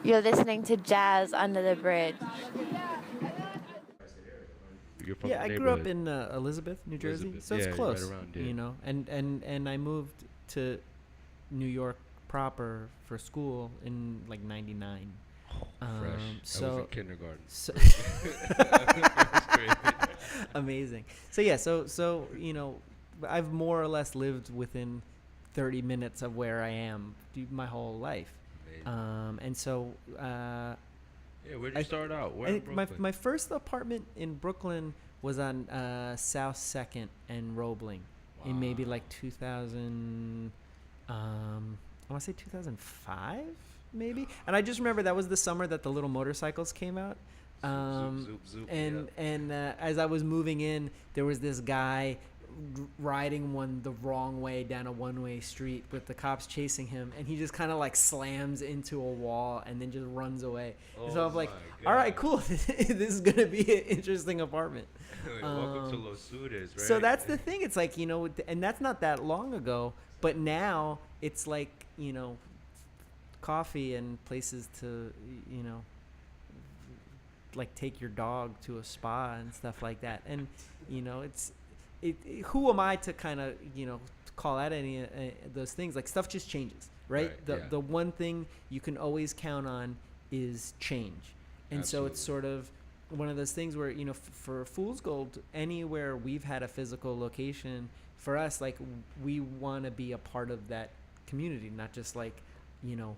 You're listening to Jazz Under the Bridge. You're from Yeah, the I grew up neighborhood. in Elizabeth, New Jersey, Elizabeth. so it's Yeah, right close, around there. you know. And I moved to New York proper for school in like '99. Fresh. I was in So kindergarten. so First grade. amazing. So yeah, so you know, I've more or less lived within 30 minutes of where I am my whole life. Amazing. And so Yeah, where'd I you start out? Where I in think my Brooklyn? my first apartment in Brooklyn was on South Second and Roebling in maybe Wow. like 2000. I want to say 2005, maybe. And I just remember that was the summer that the little motorcycles came out. Zoop, zoop, zoop, zoop. And as I was moving in, there was this guy riding one the wrong way down a one-way street with the cops chasing him, and he just kind of like slams into a wall and then just runs away. And so I'm like, all right, cool. This is gonna be an interesting apartment. Welcome to Los Sudes, right? So that's the thing. It's like, you know, and that's not that long ago, but now it's like, you know, coffee and places to, you know, like take your dog to a spa and stuff like that. And, you know, who am I to kind of, you know, call out any those things? Like, stuff just changes, right? The one thing you can always count on is change. And so it's sort of one of those things where, you know, for Fool's Gold, anywhere we've had a physical location, for us, like, we want to be a part of that community, not just like, you know,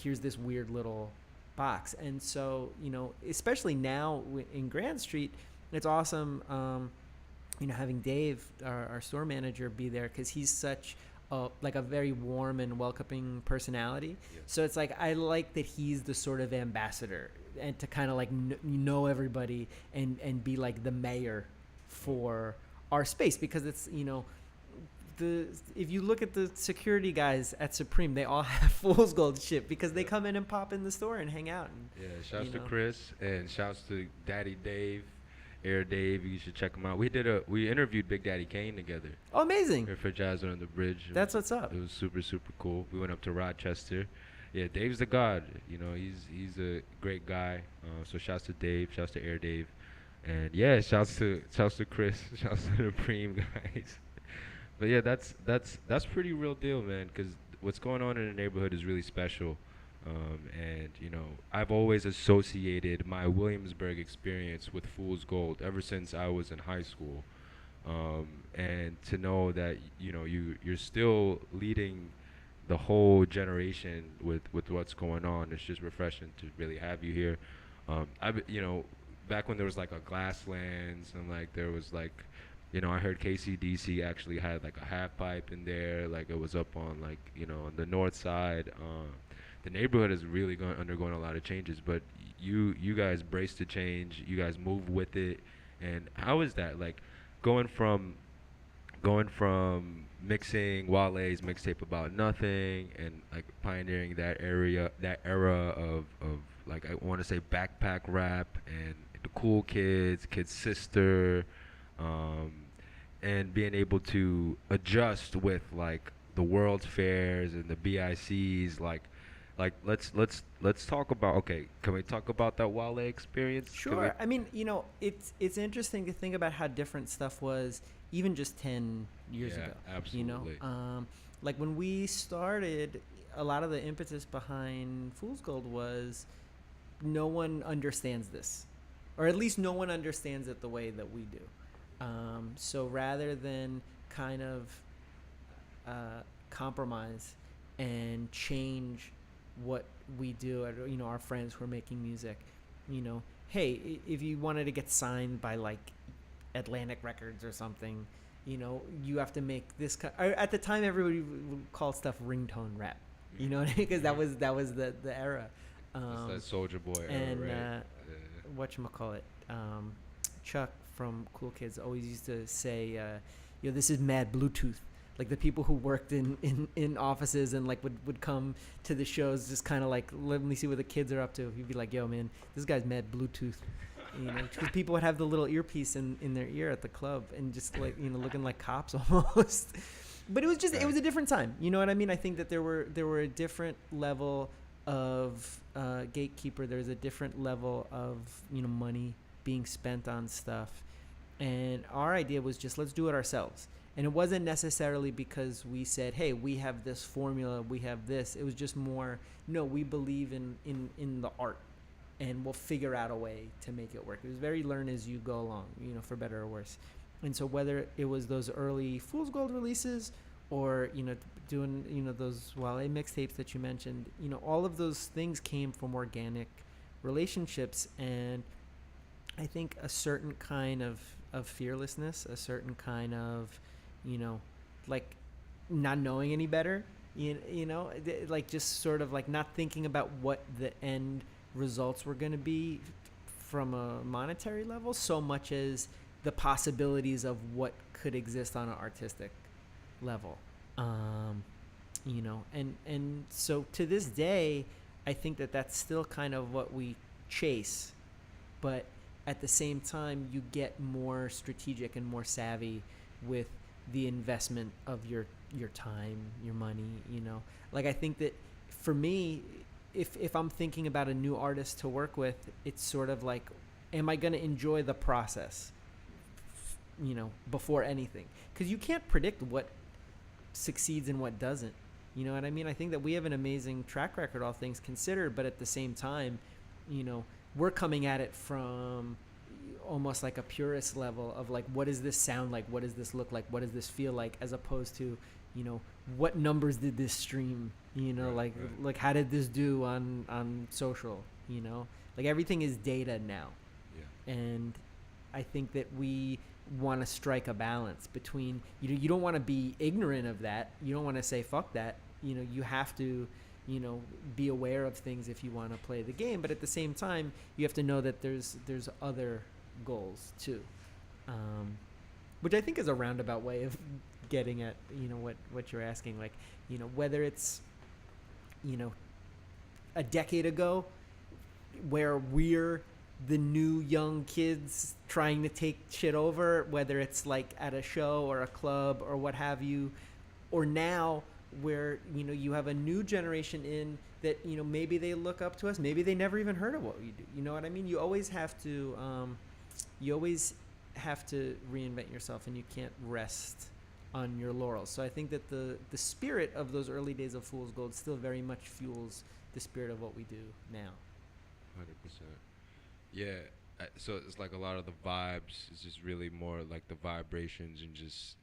here's this weird little box. And so, you know, especially now in Grand Street, it's awesome, you know, having Dave, our store manager, be there, because he's such like a very warm and welcoming personality. Yeah. So it's like, I like that he's the sort of ambassador, and to kind of like know everybody and be like the mayor for our space, because it's, you know, if you look at the security guys at Supreme, they all have Fool's Gold shit because they come in and pop in the store and hang out. And, Yeah, shouts you to know. Chris and shouts to Daddy Dave, Air Dave. You should check him out. We interviewed Big Daddy Kane together Oh, amazing. here for Jazz on the Bridge. That's what's up. It was super super cool. We went up to Rochester. Yeah, Dave's the god. You know, he's a great guy. So shouts to Dave, shouts to Air Dave, and yeah, shouts to Chris, shouts to the Preem guys. But yeah, that's pretty real deal, man. Because what's going on in the neighborhood is really special. And you know, I've always associated my Williamsburg experience with Fool's Gold ever since I was in high school. And to know that, you know, you're still leading the whole generation with what's going on, it's just refreshing to really have you here. You know, back when there was like a Glasslands, and like there was like, you know, I heard KCDC actually had like a half pipe in there, like it was up on, like, you know, on the north side. The neighborhood is really undergoing a lot of changes, but you guys brace to change. You guys move with it. And how is that, like, going from mixing Wale's mixtape About Nothing, and like pioneering that era of like, I want to say backpack rap and the Cool Kids, Kid Sister, um, and being able to adjust with like the World's Fairs and the BICs, like let's talk about, okay, can we talk about that Wale experience? Sure. I mean, you know, it's interesting to think about how different stuff was even just 10 years Yeah, ago. absolutely. You know, like when we started, a lot of the impetus behind Fool's Gold was no one understands this, or at least no one understands it the way that we do. So rather than kind of compromise and change what we do, you know, our friends who are making music, you know, hey, if you wanted to get signed by like Atlantic Records or something, you know, you have to make this. At the time, everybody would call stuff ringtone rap, you know, because that was the era. It's that Soldier Boy era, And right? whatchamacallit, Chuck from Cool Kids always used to say, you know, this is mad Bluetooth. Like the people who worked in offices and like would come to the shows, just kind of like, let me see what the kids are up to. He'd be like, yo, man, this guy's mad Bluetooth. You know, because people would have the little earpiece in their ear at the club and just like, you know, looking like cops almost. But it was just, it was a different time. You know what I mean? I think that there were a different level of gatekeeper, there's a different level of money being spent on stuff, and our idea was just let's do it ourselves. And it wasn't necessarily because we said, hey, we have this formula, we have this. It was just more, no, we believe in the art, and we'll figure out a way to make it work. It was very learn as you go along, for better or worse. And so whether it was those early Fool's Gold releases, or doing those Wale mixtapes that you mentioned, all of those things came from organic relationships. And I think a certain kind of fearlessness, a certain kind of, like not knowing any better, like just sort of like not thinking about what the end results were going to be from a monetary level so much as the possibilities of what could exist on an artistic level. And so to this day, I think that that's still kind of what we chase, but at the same time, you get more strategic and more savvy with the investment of your time, your money. Like I think that for me, if I'm thinking about a new artist to work with, it's sort of like, am I going to enjoy the process? Before anything, because you can't predict what succeeds and what doesn't. You know what I mean? I think that we have an amazing track record, all things considered, but at the same time, we're coming at it from almost like a purist level of like, what does this sound like? What does this look like? What does this feel like? As opposed to, what numbers did this stream? Like how did this do on social? Like everything is data now. Yeah. And I think that we want to strike a balance between, you don't want to be ignorant of that. You don't want to say fuck that. You have to be aware of things if you want to play the game, but at the same time you have to know that there's other goals too, which I think is a roundabout way of getting at what you're asking. Like whether it's a decade ago where we're the new young kids trying to take shit over, whether it's like at a show or a club or what have you, or now where you have a new generation in that maybe they look up to us, maybe they never even heard of what we do. You know what I mean? You always have to reinvent yourself, and you can't rest on your laurels. So I think that the spirit of those early days of Fool's Gold still very much fuels the spirit of what we do now. 100%. Yeah. So it's like a lot of the vibes is just really more like the vibrations and just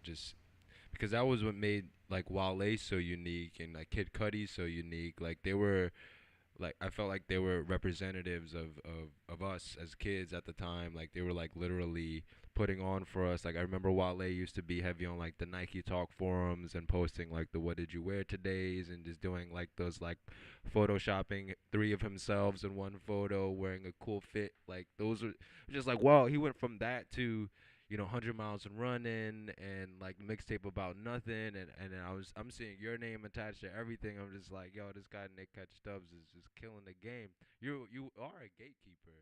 because that was what made like Wale so unique and like Kid Cudi so unique. Like they were like I felt like they were representatives of us as kids at the time. Like they were like literally putting on for us. Like I remember Wale used to be heavy on like the Nike Talk forums and posting like the what did you wear todays and just doing like those like photoshopping three of himself in one photo wearing a cool fit. Like those are just like wow, he went from that to 100 miles and running and like mixtape about nothing and I'm seeing your name attached to everything. I'm just like, yo, this guy Nick Catchdubs is just killing the game. You are a gatekeeper.